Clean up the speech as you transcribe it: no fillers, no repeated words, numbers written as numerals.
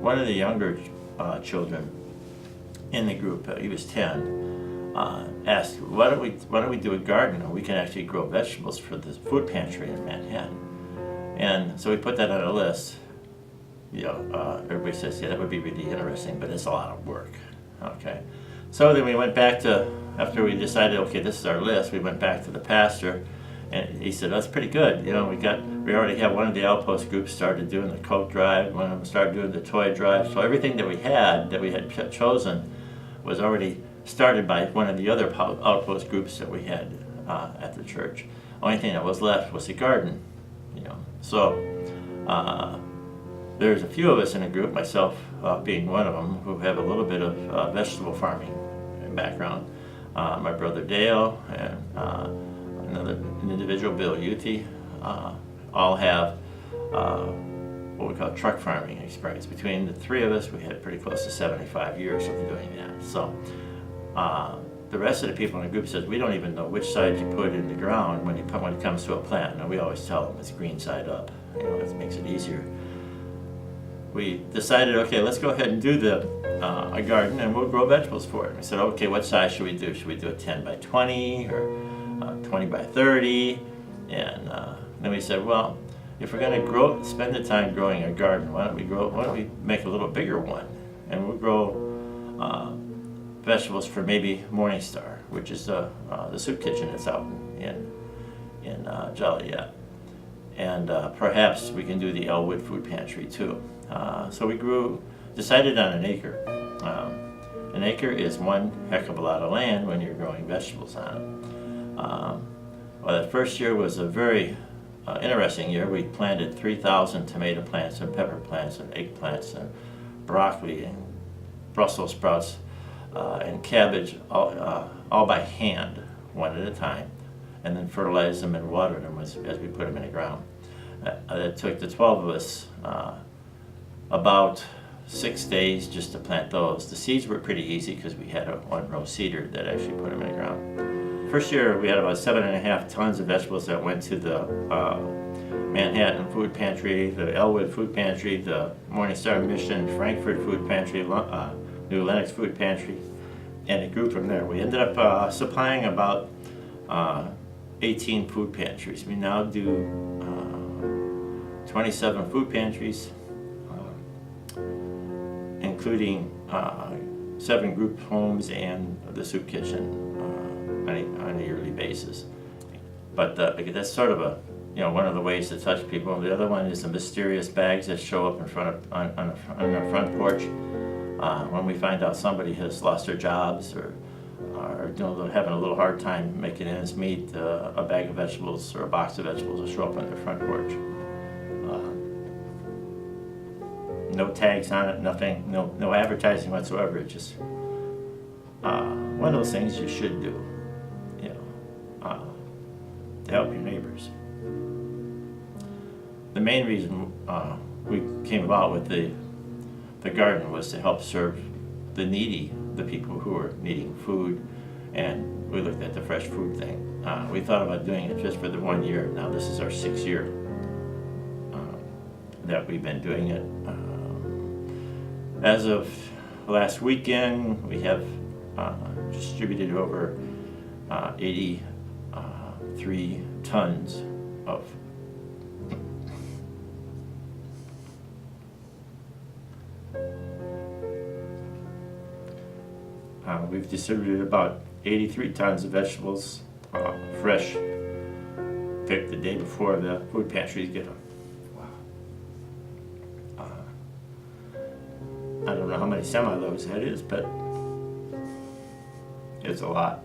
one of the younger children in the group, he was 10, asked, why don't we do a garden and we can actually grow vegetables for the food pantry in Manhattan? And so we put that on a list. Everybody says, yeah, that would be really interesting, but it's a lot of work. Okay, so then we went back to, after we decided, okay, this is our list, we went back to the pastor, and he said, that's pretty good. We already have one of the outpost groups started doing the coat drive, one of them started doing the toy drive, so everything that we had chosen was already started by one of the other outpost groups that we had at the church. Only thing that was left was the garden, So there's a few of us in the group, myself being one of them, who have a little bit of vegetable farming background. My brother Dale and an individual, Bill Yuti, all have what we call truck farming experience. Between the three of us, we had pretty close to 75 years of doing that. So the rest of the people in the group says, we don't even know which side you put in the ground when it comes to a plant. And we always tell them it's green side up. It makes it easier. We decided, okay, let's go ahead and do a garden and we'll grow vegetables for it. We said, okay, what size should we do? Should we do a 10 by 20 or 20 by 30? And then we said, well, if we're going to spend the time growing a garden, why don't we make a little bigger one? And we'll grow vegetables for maybe Morningstar, which is the soup kitchen that's out in Joliet. And perhaps we can do the Elwood Food Pantry too. So we decided on an acre. An acre is one heck of a lot of land when you're growing vegetables on it. Well, the first year was a very interesting year. We planted 3,000 tomato plants and pepper plants and eggplants and broccoli and Brussels sprouts and cabbage, all by hand, one at a time, and then fertilized them and watered them as we put them in the ground. It took the 12 of us about 6 days just to plant those. The seeds were pretty easy because we had a one-row seeder that actually put them in the ground. First year we had about 7.5 tons of vegetables that went to the Manhattan Food Pantry, the Elwood Food Pantry, the Morningstar Mission, Frankfurt Food Pantry, New Lenox Food Pantry, and it grew from there. We ended up supplying about 18 food pantries. We now do 27 food pantries, including 7 group homes and the soup kitchen on a yearly basis. But that's sort of one of the ways to touch people. The other one is the mysterious bags that show up in front of on our front porch when we find out somebody has lost their jobs or having a little hard time making ends meet. A bag of vegetables or a box of vegetables will show up on their front porch. No tags on it, nothing, no advertising whatsoever. It's just one of those things you should do, to help your neighbors. The main reason we came about with the garden was to help serve the needy, the people who were needing food, and we looked at the fresh food thing. We thought about doing it just for the 1 year. Now this is our 6th year that we've been doing it. As of last weekend, we have distributed over 83 tons of we've distributed about 83 tons of vegetables, fresh, picked the day before the food pantries get them. I don't know how many semi-loads that is, but it's a lot.